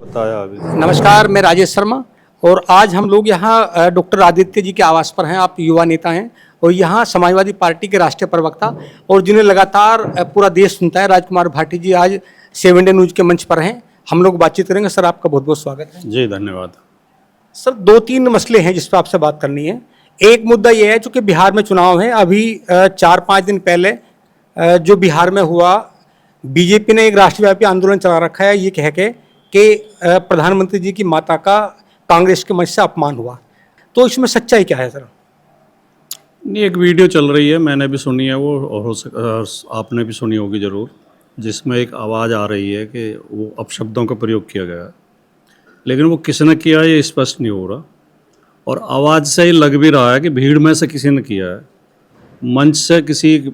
बताया अभी। नमस्कार, मैं राजेश शर्मा और आज हम लोग यहाँ डॉक्टर आदित्य जी के आवास पर हैं। आप युवा नेता हैं और यहाँ समाजवादी पार्टी के राष्ट्रीय प्रवक्ता और जिन्हें लगातार पूरा देश सुनता है, राजकुमार भाटी जी आज 7 डे न्यूज़ के मंच पर हैं। हम लोग बातचीत करेंगे। सर, आपका बहुत बहुत स्वागत है। जी धन्यवाद। सर, 2-3 मसले हैं जिस पर आपसे बात करनी है। एक मुद्दा यह है, चूँकि बिहार में चुनाव है, अभी 4-5 दिन पहले जो बिहार में हुआ, बीजेपी ने एक राष्ट्रव्यापी आंदोलन चला रखा है ये कह के कि प्रधानमंत्री जी की माता का कांग्रेस के मंच से अपमान हुआ। तो इसमें सच्चाई क्या है सर? नहीं, एक वीडियो चल रही है, मैंने भी सुनी है वो, और आपने भी सुनी होगी ज़रूर, जिसमें एक आवाज़ आ रही है कि वो अपशब्दों का प्रयोग किया गया है, लेकिन वो किसने किया ये स्पष्ट नहीं हो रहा। और आवाज़ से ही लग भी रहा है कि भीड़ में से किसी ने किया है, मंच से किसी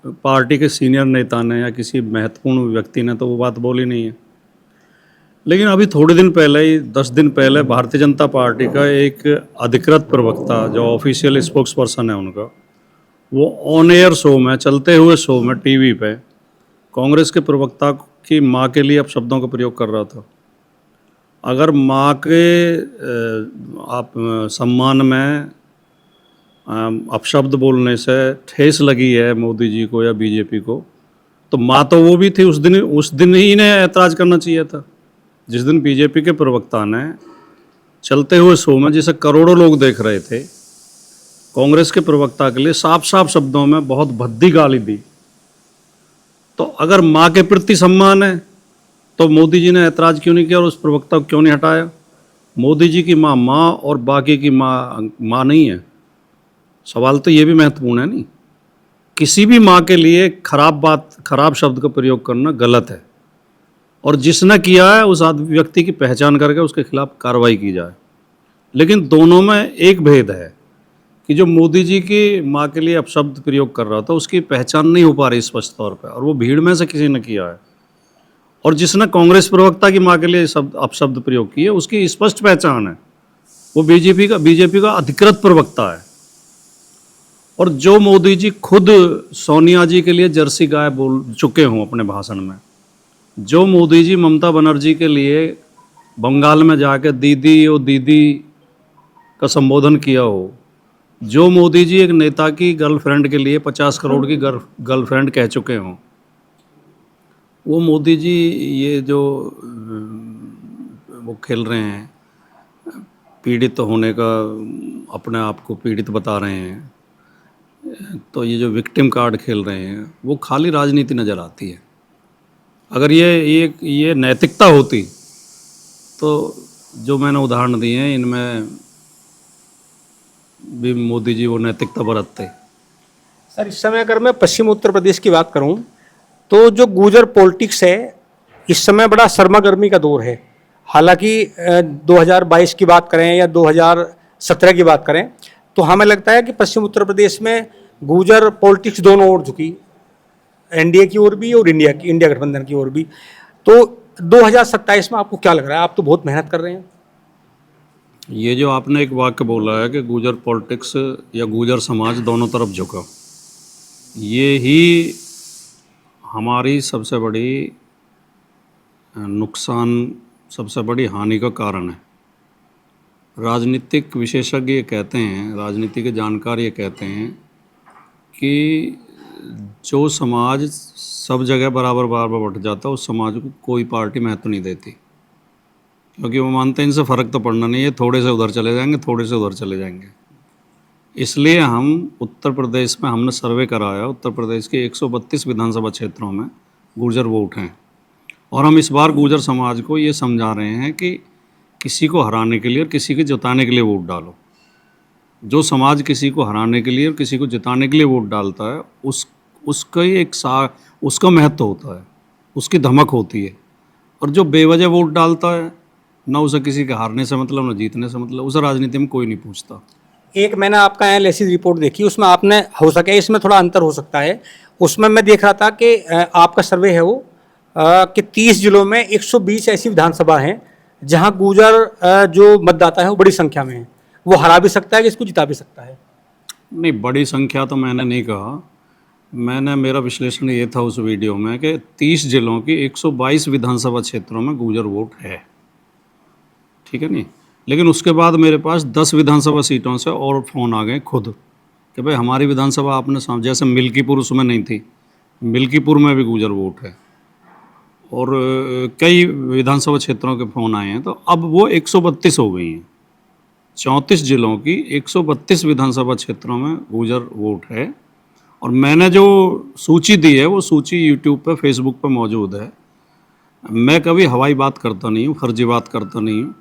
पार्टी के सीनियर नेता ने या किसी महत्वपूर्ण व्यक्ति ने तो वो बात बोली नहीं है। लेकिन अभी थोड़े दिन पहले ही 10 दिन पहले भारतीय जनता पार्टी का एक अधिकृत प्रवक्ता जो ऑफिशियल स्पोक्स पर्सन है उनका, वो ऑन एयर शो में, चलते हुए शो में टीवी पे कांग्रेस के प्रवक्ता की माँ के लिए अपशब्दों का प्रयोग कर रहा था। अगर माँ के आप सम्मान में अपशब्द बोलने से ठेस लगी है मोदी जी को या बीजेपी को, तो माँ तो वो भी थी। उस दिन ही इन्हें ऐतराज़ करना चाहिए था, जिस दिन बीजेपी के प्रवक्ता ने चलते हुए शो में, जिसे करोड़ों लोग देख रहे थे, कांग्रेस के प्रवक्ता के लिए साफ साफ शब्दों में बहुत भद्दी गाली दी। तो अगर माँ के प्रति सम्मान है तो मोदी जी ने ऐतराज़ क्यों नहीं किया और उस प्रवक्ता को क्यों नहीं हटाया? मोदी जी की माँ माँ और बाकी की माँ नहीं है। सवाल तो ये भी महत्वपूर्ण है। नहीं, किसी भी माँ के लिए खराब शब्द का प्रयोग करना गलत है, और जिसने किया है उस व्यक्ति की पहचान करके उसके खिलाफ कार्रवाई की जाए। लेकिन दोनों में एक भेद है कि जो मोदी जी की माँ के लिए अपशब्द प्रयोग कर रहा था उसकी पहचान नहीं हो पा रही स्पष्ट तौर पर, और वो भीड़ में से किसी ने किया है। और जिसने कांग्रेस प्रवक्ता की माँ के लिए अपशब्द प्रयोग किए उसकी स्पष्ट पहचान है, वो बीजेपी का अधिकृत प्रवक्ता है। और जो मोदी जी खुद सोनिया जी के लिए जर्सी गाय बोल चुके हों अपने भाषण में, जो मोदी जी ममता बनर्जी के लिए बंगाल में जाकर दीदी ओ दीदी का संबोधन किया हो, जो मोदी जी एक नेता की गर्लफ्रेंड के लिए 50 करोड़ की गर्लफ्रेंड कह चुके हों, वो मोदी जी ये जो वो खेल रहे हैं, पीड़ित होने का, अपने आप को पीड़ित बता रहे हैं, तो ये जो विक्टिम कार्ड खेल रहे हैं, वो खाली राजनीति नज़र आती है। अगर ये नैतिकता होती तो जो मैंने उदाहरण दिए हैं इनमें भी मोदी जी वो नैतिकता बरतते। सर, इस समय अगर मैं पश्चिम उत्तर प्रदेश की बात करूं तो जो गुर्जर पॉलिटिक्स है इस समय बड़ा सर्मा गर्मी का दौर है। हालांकि 2022 की बात करें या 2017 की बात करें तो हमें लगता है कि पश्चिम उत्तर प्रदेश में गुर्जर पॉलिटिक्स दोनों ओर झुकी, एनडीए की ओर भी और इंडिया गठबंधन की ओर भी। तो 2027 में आपको क्या लग रहा है? आप तो बहुत मेहनत कर रहे हैं। ये जो आपने एक वाक्य बोला है कि गुर्जर पॉलिटिक्स या गुर्जर समाज दोनों तरफ झुका, ये ही हमारी सबसे बड़ी नुकसान, सबसे बड़ी हानि का कारण है। राजनीतिक विशेषज्ञ ये कहते हैं, राजनीति के जानकार ये कहते हैं कि जो समाज सब जगह बराबर बट जाता है उस समाज को कोई पार्टी महत्व नहीं देती, क्योंकि वो मानते हैं इनसे फ़र्क तो पड़ना नहीं है, थोड़े से उधर चले जाएंगे, थोड़े से उधर चले जाएंगे। इसलिए हम उत्तर प्रदेश में हमने सर्वे कराया, उत्तर प्रदेश के 132 विधानसभा क्षेत्रों में गुर्जर वोट हैं, और हम इस बार गुर्जर समाज को ये समझा रहे हैं कि किसी को हराने के लिए और किसी के जिताने के लिए वोट डालो। जो समाज किसी को हराने के लिए और किसी को जिताने के लिए वोट डालता है उसका ही उसका महत्व होता है, उसकी धमक होती है। और जो बेवजह वोट डालता है, ना उसे किसी के हारने से मतलब, ना जीतने से मतलब, उसे राजनीति में कोई नहीं पूछता। एक मैंने आपका एनालिसिस रिपोर्ट देखी, उसमें आपने, हो सके इसमें थोड़ा अंतर हो सकता है, उसमें मैं देख रहा था कि आपका सर्वे है वो कि 30 जिलों में 120 ऐसी विधानसभा हैं जहां गुर्जर जो मतदाता है वो बड़ी संख्या में है। वो हरा भी सकता है कि इसको जिता भी सकता है। नहीं, बड़ी संख्या तो मैंने नहीं कहा। मेरा विश्लेषण ये था उस वीडियो में कि 30 जिलों की 122 विधानसभा क्षेत्रों में गुर्जर वोट है। ठीक है नहीं। लेकिन उसके बाद मेरे पास 10 विधानसभा सीटों से और फ़ोन आ गए खुद कि भाई हमारी विधानसभा आपने जैसे मिल्कीपुर उसमें नहीं थी, मिल्कीपुर में भी गुर्जर वोट है, और कई विधानसभा क्षेत्रों के फ़ोन आए हैं। तो अब वो 132 हो गई हैं, 34 जिलों की 132 विधानसभा क्षेत्रों में गुर्जर वोट है। और मैंने जो सूची दी है वो सूची यूट्यूब पे, फेसबुक पे मौजूद है। मैं कभी हवाई बात करता नहीं हूँ, फर्जी बात करता नहीं हूँ।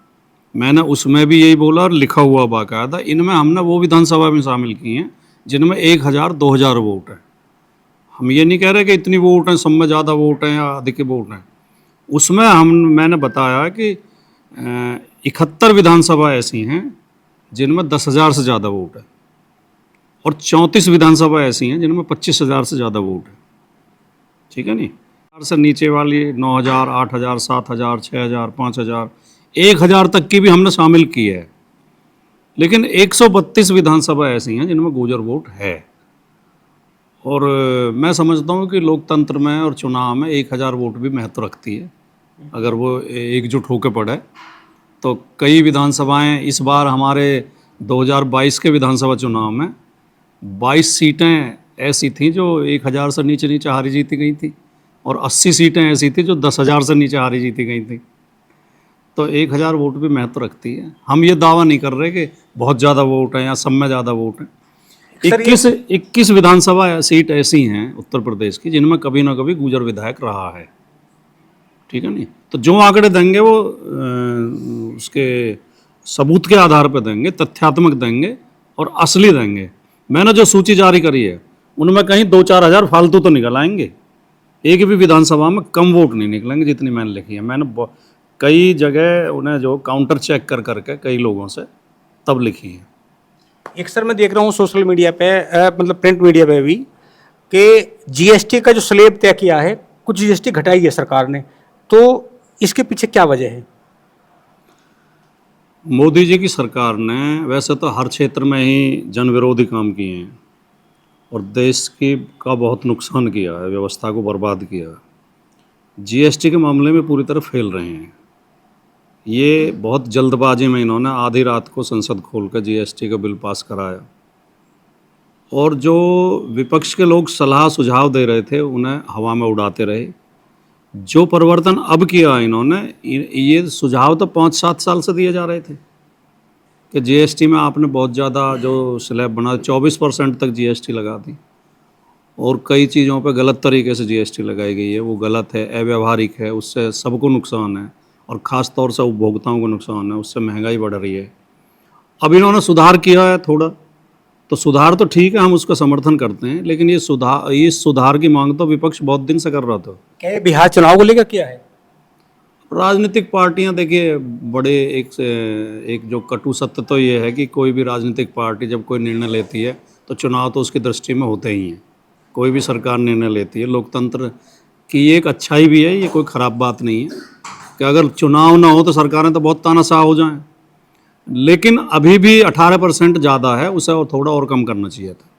मैंने उसमें भी यही बोला और लिखा हुआ बाकायदा। इनमें हमने वो विधानसभा में शामिल की हैं जिनमें 1000 2000 वोट हैं। हम ये नहीं कह रहे कि इतनी वोट हैं, सब में ज़्यादा वोट हैं या अधिक वोट हैं। उसमें मैंने बताया कि 71 विधानसभा ऐसी हैं जिनमें 10,000 से ज़्यादा वोट है, और 34 विधानसभा ऐसी हैं जिनमें 25,000 से ज़्यादा वोट है। ठीक है नहीं। 1000 से नीचे वाली 9,000, 8,000, 7,000, 6,000, 5,000, 1,000 तक की भी हमने शामिल की है। लेकिन 132 विधानसभा ऐसी हैं जिनमें गुर्जर वोट है। और मैं समझता हूँ कि लोकतंत्र में और चुनाव में 1,000 वोट भी महत्व रखती है। अगर वो एकजुट होकर पड़े तो कई विधानसभाएं, इस बार हमारे 2022 के विधानसभा चुनाव में 22 सीटें ऐसी थीं जो 1,000 से नीचे नीचे हारी जीती गई थी, और 80 सीटें ऐसी थी जो 10,000 से नीचे हारी जीती गई थी। तो 1,000 वोट भी महत्व रखती है। हम ये दावा नहीं कर रहे कि बहुत ज़्यादा वोट हैं या सब में ज़्यादा वोट हैं। 21 विधानसभा सीट ऐसी हैं उत्तर प्रदेश की जिनमें कभी ना कभी गुर्जर विधायक रहा है। ठीक है नहीं। तो जो आंकड़े देंगे वो उसके सबूत के आधार पर देंगे, तथ्यात्मक देंगे और असली देंगे। मैंने जो सूची जारी करी है उनमें कहीं 2-4 हज़ार फालतू तो निकल आएंगे, एक भी विधानसभा में कम वोट नहीं निकलेंगे जितनी मैंने लिखी है। मैंने कई जगह उन्हें जो काउंटर चेक कर करके कई लोगों से तब लिखी है। एक सर मैं देख रहा हूँ सोशल मीडिया पे, मतलब प्रिंट मीडिया पे भी, कि जीएसटी का जो स्लैब तय किया है, कुछ जीएसटी घटाई है सरकार ने, तो इसके पीछे क्या वजह है? मोदी जी की सरकार ने वैसे तो हर क्षेत्र में ही जन विरोधी काम किए हैं और देश का बहुत नुकसान किया है, व्यवस्था को बर्बाद किया है। जीएसटी के मामले में पूरी तरह फेल रहे हैं। ये बहुत जल्दबाजी में इन्होंने आधी रात को संसद खोलकर जीएसटी का बिल पास कराया, और जो विपक्ष के लोग सलाह सुझाव दे रहे थे उन्हें हवा में उड़ाते रहे। जो परिवर्तन अब किया इन्होंने, ये सुझाव तो 5-7 साल से दिए जा रहे थे कि जीएसटी में आपने बहुत ज़्यादा जो स्लैब बना, 24% तक जीएसटी लगा दी, और कई चीज़ों पे गलत तरीके से जीएसटी लगाई गई है। वो गलत है, अव्यावहारिक है, उससे सबको नुकसान है और ख़ास तौर से उपभोक्ताओं को नुकसान है, उससे महंगाई बढ़ रही है। अब इन्होंने सुधार किया है थोड़ा, तो सुधार तो ठीक है, हम उसका समर्थन करते हैं, लेकिन ये सुधार की मांग तो विपक्ष बहुत दिन से कर रहा था। क्या बिहार चुनाव को लेकर किया है? राजनीतिक पार्टियां देखिए, बड़े एक जो कटु सत्य तो ये है कि कोई भी राजनीतिक पार्टी जब कोई निर्णय लेती है तो चुनाव तो उसकी दृष्टि में होते ही हैं। कोई भी सरकार निर्णय लेती है, लोकतंत्र की ये एक अच्छाई भी है, ये कोई ख़राब बात नहीं है कि अगर चुनाव ना हो तो सरकारें तो बहुत तानाशाह हो जाएं। लेकिन अभी भी 18% ज़्यादा है, उसे और थोड़ा और कम करना चाहिए था।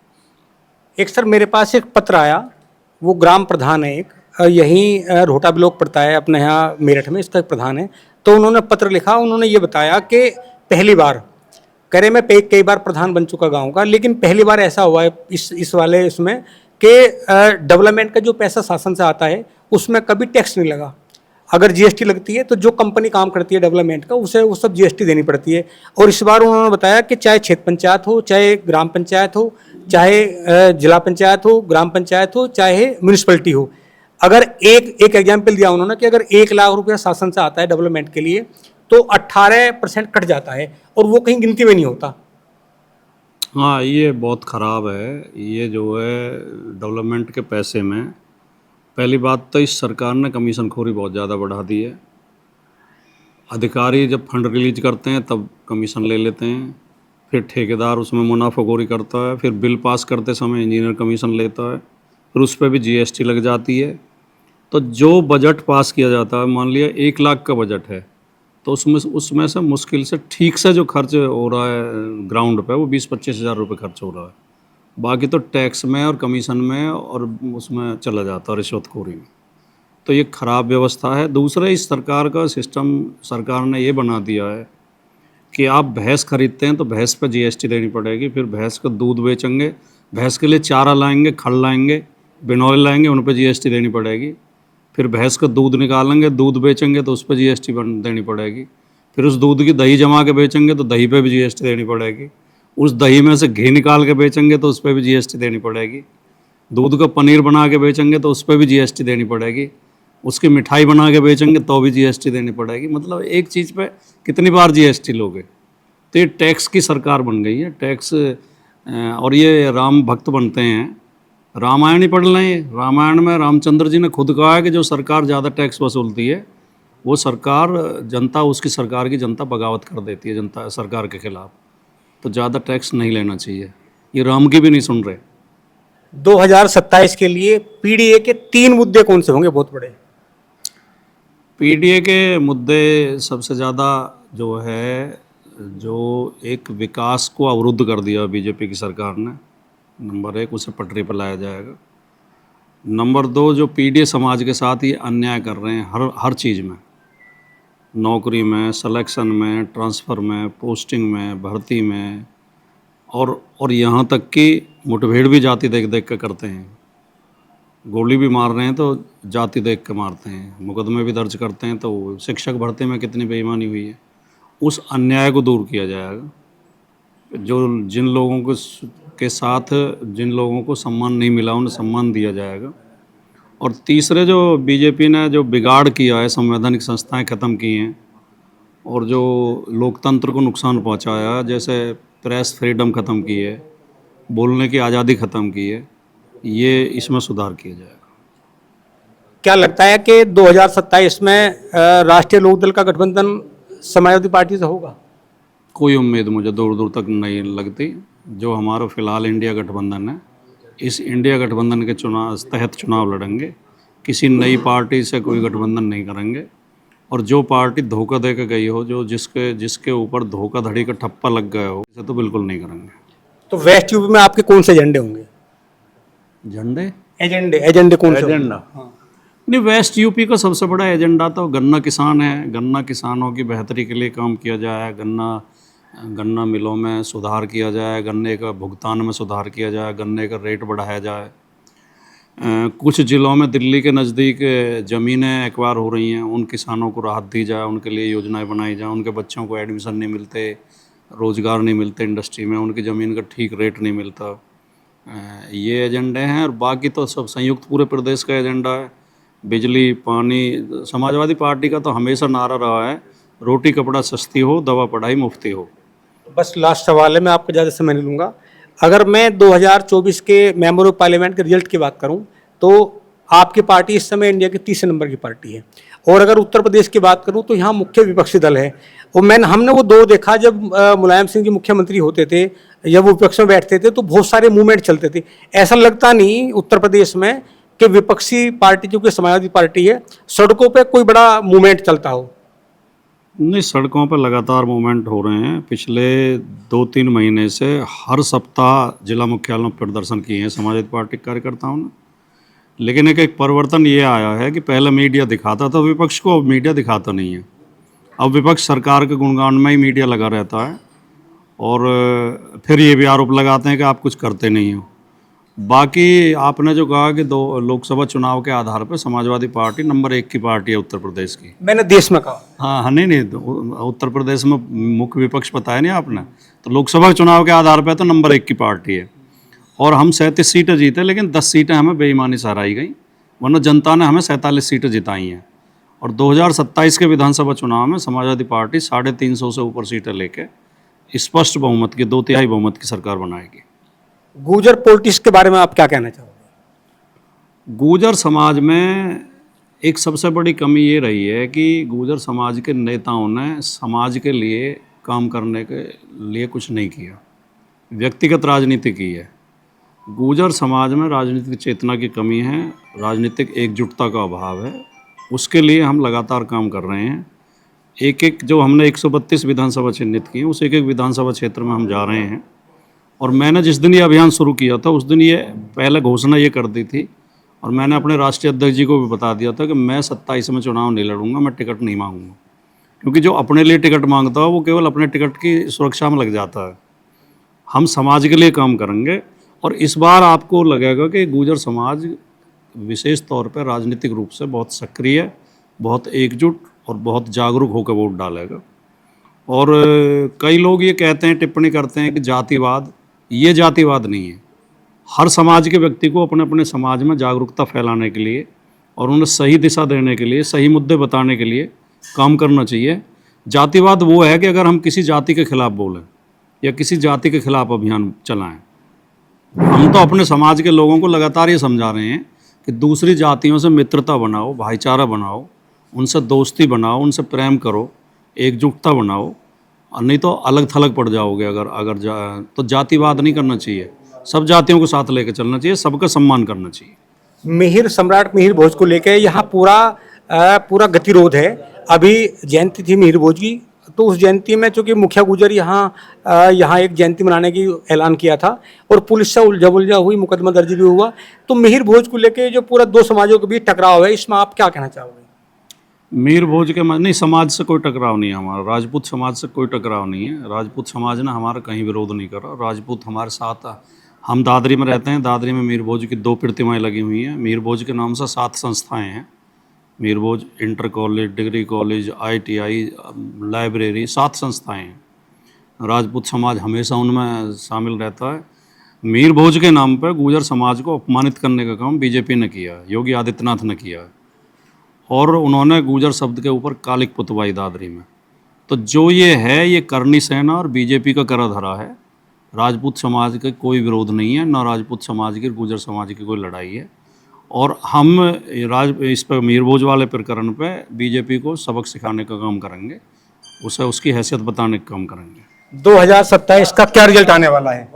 एक सर मेरे पास एक पत्र आया, वो ग्राम प्रधान है, एक यहीं रोहटा ब्लॉक पड़ता है अपने यहाँ मेरठ में, इसका एक प्रधान है। तो उन्होंने पत्र लिखा, उन्होंने ये बताया कि पहली बार, कह रहे मैं कई बार प्रधान बन चुका गांव का, लेकिन पहली बार ऐसा हुआ है इस वाले इसमें कि डेवलपमेंट का जो पैसा शासन से आता है उसमें कभी टैक्स नहीं लगा। अगर जीएसटी लगती है तो जो कंपनी काम करती है डेवलपमेंट का, उसे वो सब जीएसटी देनी पड़ती है। और इस बार उन्होंने बताया कि चाहे क्षेत्र पंचायत हो, चाहे ग्राम पंचायत हो, चाहे जिला पंचायत हो, ग्राम पंचायत हो, चाहे म्यूनिसिपलिटी हो, अगर एक एग्जाम्पल दिया उन्होंने कि अगर 1 लाख रुपया शासन से आता है डेवलपमेंट के लिए तो 18% कट जाता है, और वो कहीं गिनती में नहीं होता। हाँ, ये बहुत ख़राब है। ये जो है डेवलपमेंट के पैसे में, पहली बात तो इस सरकार ने कमीशन खोरी बहुत ज़्यादा बढ़ा दी है। अधिकारी जब फंड रिलीज करते हैं तब कमीशन ले लेते हैं, फिर ठेकेदार उसमें मुनाफाखोरी करता है, फिर बिल पास करते समय इंजीनियर कमीशन लेता है, फिर उस पर भी जीएसटी लग जाती है। तो जो बजट पास किया जाता है, मान लिया 1 लाख का बजट है, तो उसमें से मुश्किल से ठीक से जो खर्च हो रहा है ग्राउंड पे वो 20-25 हज़ार रुपये खर्च हो रहा है। बाकी तो टैक्स में और कमीशन में और उसमें चला जाता है, रिश्वतखोरी में। तो ये ख़राब व्यवस्था है। दूसरा, इस सरकार का सिस्टम, सरकार ने ये बना दिया है कि आप भैंस खरीदते हैं तो भैंस पर जीएसटी देनी पड़ेगी, फिर भैंस का दूध बेचेंगे, भैंस के लिए चारा लाएंगे, खल लाएंगे, बिनौले लाएंगे, उन पर जीएसटी देनी पड़ेगी, फिर भैंस का दूध निकालेंगे, दूध बेचेंगे तो उस पर जीएसटी देनी पड़ेगी, फिर उस दूध की दही जमा के बेचेंगे तो दही पे भी जीएसटी देनी पड़ेगी, उस दही में से घी निकाल के बेचेंगे तो उस पर भी जीएसटी देनी पड़ेगी, दूध का पनीर बना के बेचेंगे तो उस पर भी जीएसटी देनी पड़ेगी, उसकी मिठाई बना के बेचेंगे तो भी जीएसटी देनी पड़ेगी। मतलब एक चीज़ पे कितनी बार जीएसटी लोगे। तो ये टैक्स की सरकार बन गई है, टैक्स। और ये राम भक्त बनते हैं, रामायण ही पढ़ लें। रामायण में रामचंद्र जी ने खुद कहा है कि जो सरकार ज़्यादा टैक्स वसूलती है वो सरकार, जनता, उसकी सरकार की जनता बगावत कर देती है जनता सरकार के खिलाफ। तो ज़्यादा टैक्स नहीं लेना चाहिए। ये राम की भी नहीं सुन रहे। 2027 के लिए पीडीए के 3 मुद्दे कौन से होंगे बहुत बड़े? पीडीए के मुद्दे सबसे ज़्यादा जो है, जो एक विकास को अवरुद्ध कर दिया बीजेपी की सरकार ने, नंबर 1, उसे पटरी पर लाया जाएगा। नंबर 2, जो पीडीए समाज के साथ ये अन्याय कर रहे हैं हर चीज़ में, नौकरी में, सिलेक्शन में, ट्रांसफ़र में, पोस्टिंग में, भर्ती में, और यहाँ तक कि मुठभेड़ भी जाति देख देख कर करते हैं। गोली भी मार रहे हैं तो जाति देख के मारते हैं, मुकदमे भी दर्ज करते हैं। तो शिक्षक भर्ती में कितनी बेईमानी हुई है, उस अन्याय को दूर किया जाएगा। जो जिन लोगों को के साथ जिन लोगों को सम्मान नहीं मिला उन्हें सम्मान दिया जाएगा। और तीसरे, जो बीजेपी ने जो बिगाड़ किया है, संवैधानिक संस्थाएं ख़त्म की हैं और जो लोकतंत्र को नुकसान पहुंचाया, जैसे प्रेस फ्रीडम ख़त्म की है, बोलने की आज़ादी ख़त्म की है, ये इसमें सुधार किया जाएगा। क्या लगता है कि 2027 में राष्ट्रीय लोकदल का गठबंधन समाजवादी पार्टी से होगा? कोई उम्मीद मुझे दूर दूर तक नहीं लगती। जो हमारा फ़िलहाल इंडिया गठबंधन है, इस इंडिया गठबंधन के तहत चुनाव लड़ेंगे। किसी नई पार्टी से कोई गठबंधन नहीं करेंगे। और जो पार्टी धोखा दे के गई हो, जो जिसके ऊपर धोखाधड़ी का ठप्पा लग गया हो, इसे तो बिल्कुल नहीं करेंगे। तो वेस्ट यूपी में आपके कौन से एजेंडे होंगे? एजेंडे कौन से? एजेंडा, नहीं, वेस्ट यूपी का सबसे बड़ा एजेंडा तो गन्ना किसान है। गन्ना किसानों की बेहतरी के लिए काम किया जाए, गन्ना मिलों में सुधार किया जाए, गन्ने का भुगतान में सुधार किया जाए, गन्ने का रेट बढ़ाया जाए। कुछ ज़िलों में दिल्ली के नज़दीक ज़मीनें एक्वायर हो रही हैं, उन किसानों को राहत दी जाए, उनके लिए योजनाएं बनाई जाए। उनके बच्चों को एडमिशन नहीं मिलते, रोज़गार नहीं मिलते इंडस्ट्री में, उनकी ज़मीन का ठीक रेट नहीं मिलता। ये एजेंडे हैं। और बाकी तो सब संयुक्त पूरे प्रदेश का एजेंडा है। बिजली, पानी। समाजवादी पार्टी का तो हमेशा नारा रहा है, रोटी कपड़ा सस्ती हो, दवा पढ़ाई मुफ्ती हो। बस लास्ट सवाल है, मैं आपको ज़्यादा समय नहीं लूँगा। अगर मैं 2024 के मेंबर ऑफ पार्लियामेंट के रिजल्ट की बात करूं तो आपकी पार्टी इस समय इंडिया के 30 नंबर की पार्टी है। और अगर उत्तर प्रदेश की बात करूं तो यहाँ मुख्य विपक्षी दल है। और हमने वो दो देखा, जब मुलायम सिंह जी मुख्यमंत्री होते थे, जब वो विपक्ष में बैठते थे तो बहुत सारे मूवमेंट चलते थे। ऐसा लगता नहीं उत्तर प्रदेश में कि विपक्षी पार्टी जो कि समाजवादी पार्टी है, सड़कों पर कोई बड़ा मूवमेंट चलता हो। नहीं, सड़कों पर लगातार मूवमेंट हो रहे हैं। पिछले 2-3 महीने से हर सप्ताह जिला मुख्यालयों पर प्रदर्शन किए हैं समाजवादी पार्टी के कार्यकर्ताओं ने। लेकिन एक परिवर्तन ये आया है कि पहले मीडिया दिखाता था विपक्ष को, अब मीडिया दिखाता नहीं है। अब विपक्ष सरकार के गुणगान में ही मीडिया लगा रहता है और फिर ये भी आरोप लगाते हैं कि आप कुछ करते नहीं हो। बाकी आपने जो कहा कि 2 लोकसभा चुनाव के आधार पर समाजवादी पार्टी नंबर 1 की पार्टी है उत्तर प्रदेश की। मैंने देश में कहा। हाँ, नहीं, तो उत्तर प्रदेश में मुख्य विपक्ष बताया नहीं आपने, तो लोकसभा चुनाव के आधार पर तो नंबर 1 की पार्टी है। और हम 37 सीटें जीते, लेकिन 10 सीटें हमें बेईमानी से हराई गई, वरना जनता ने हमें 47 सीटें जिताई हैं। और 2027 के विधानसभा चुनाव में समाजवादी पार्टी 350 से ऊपर सीटें लेके स्पष्ट बहुमत की, 2/3 बहुमत की सरकार बनाएगी। गुर्जर पॉलिटिक्स के बारे में आप क्या कहना चाहोगे? गुर्जर समाज में एक सबसे बड़ी कमी ये रही है कि गुर्जर समाज के नेताओं ने समाज के लिए काम करने के लिए कुछ नहीं किया, व्यक्तिगत राजनीति की है। गुर्जर समाज में राजनीतिक चेतना की कमी है, राजनीतिक एकजुटता का अभाव है। उसके लिए हम लगातार काम कर रहे हैं। एक जो हमने 132 विधानसभा चिन्हित की, उस एक विधानसभा क्षेत्र में हम जा रहे हैं। और मैंने जिस दिन ये अभियान शुरू किया था उस दिन ये पहले घोषणा ये कर दी थी, और मैंने अपने राष्ट्रीय अध्यक्ष जी को भी बता दिया था कि मैं 27 में चुनाव नहीं लड़ूंगा, मैं टिकट नहीं मांगूंगा। क्योंकि जो अपने लिए टिकट मांगता है वो केवल अपने टिकट की सुरक्षा में लग जाता है। हम समाज के लिए काम करेंगे और इस बार आपको लगेगा कि गुर्जर समाज विशेष तौर पर राजनीतिक रूप से बहुत सक्रिय, बहुत एकजुट और बहुत जागरूक होकर वोट डालेगा। और कई लोग ये कहते हैं, टिप्पणी करते हैं कि जातिवाद, ये जातिवाद नहीं है। हर समाज के व्यक्ति को अपने अपने समाज में जागरूकता फैलाने के लिए और उन्हें सही दिशा देने के लिए, सही मुद्दे बताने के लिए काम करना चाहिए। जातिवाद वो है कि अगर हम किसी जाति के खिलाफ बोलें या किसी जाति के खिलाफ अभियान चलाएं। हम तो अपने समाज के लोगों को लगातार ये समझा रहे हैं कि दूसरी जातियों से मित्रता बनाओ, भाईचारा बनाओ, उनसे दोस्ती बनाओ, उनसे प्रेम करो, एकजुटता बनाओ, और नहीं तो अलग थलग पड़ जाओगे। तो जातिवाद नहीं करना चाहिए, सब जातियों को साथ लेकर चलना चाहिए, सबका सम्मान करना चाहिए। मिहिर सम्राट मिहिर भोज को लेकर यहाँ पूरा गतिरोध है। अभी जयंती थी मिहिर भोज की, तो उस जयंती में चूंकि मुखिया गुजर यहाँ एक जयंती मनाने की ऐलान किया था और पुलिस से उलझा हुई, मुकदमा दर्ज भी हुआ। तो मिहिर भोज को लेकर जो पूरा दो समाजों के बीच टकराव है, इसमें आप क्या कहना चाहोगे? मिहिर भोज के नहीं, समाज से कोई टकराव नहीं है हमारा, राजपूत समाज से कोई टकराव नहीं है। राजपूत समाज ने हमारा कहीं विरोध नहीं करा। राजपूत हमारे साथ, हम दादरी में रहते हैं, दादरी में मिहिर भोज की 2 प्रतिमाएं लगी हुई हैं। मिहिर भोज के नाम से 7 संस्थाएं हैं। Mihir Bhoj inter college, degree college, ITI, library, 7 संस्थाएं हैं। राजपूत समाज हमेशा उनमें शामिल रहता है। मिहिर भोज के नाम पर गुर्जर समाज को अपमानित करने का काम बीजेपी ने किया, योगी आदित्यनाथ ने किया, और उन्होंने गुर्जर शब्द के ऊपर कालिक पुतवाई दादरी में। तो जो ये है, ये करनी सेना और बीजेपी का करा धरा है। राजपूत समाज का कोई विरोध नहीं है, ना राजपूत समाज की, गुर्जर समाज की कोई लड़ाई है। और हम इस पर मिहिर भोज वाले प्रकरण पे बीजेपी को सबक सिखाने का काम करेंगे, उसे उसकी हैसियत बताने का काम करेंगे। 2027 का क्या रिजल्ट आने वाला है?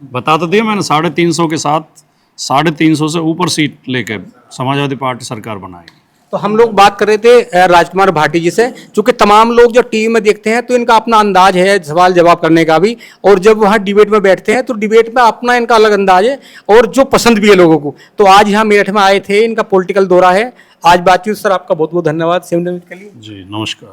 बता तो दिया मैंने, 350 के साथ 350 से ऊपर सीट लेके समाजवादी पार्टी सरकार बनाएगी। तो हम लोग बात कर रहे थे राजकुमार भाटी जी से, क्योंकि तमाम लोग जब टीवी में देखते हैं तो इनका अपना अंदाज है सवाल जवाब करने का भी, और जब वहाँ डिबेट में बैठते हैं तो डिबेट में अपना इनका अलग अंदाज है और जो पसंद भी है लोगों को। तो आज यहाँ मेरठ में आए थे, इनका पॉलिटिकल दौरा है। आज बातचीत सर, आपका बहुत बहुत धन्यवाद 7 मिनट के लिए। जी नमस्कार।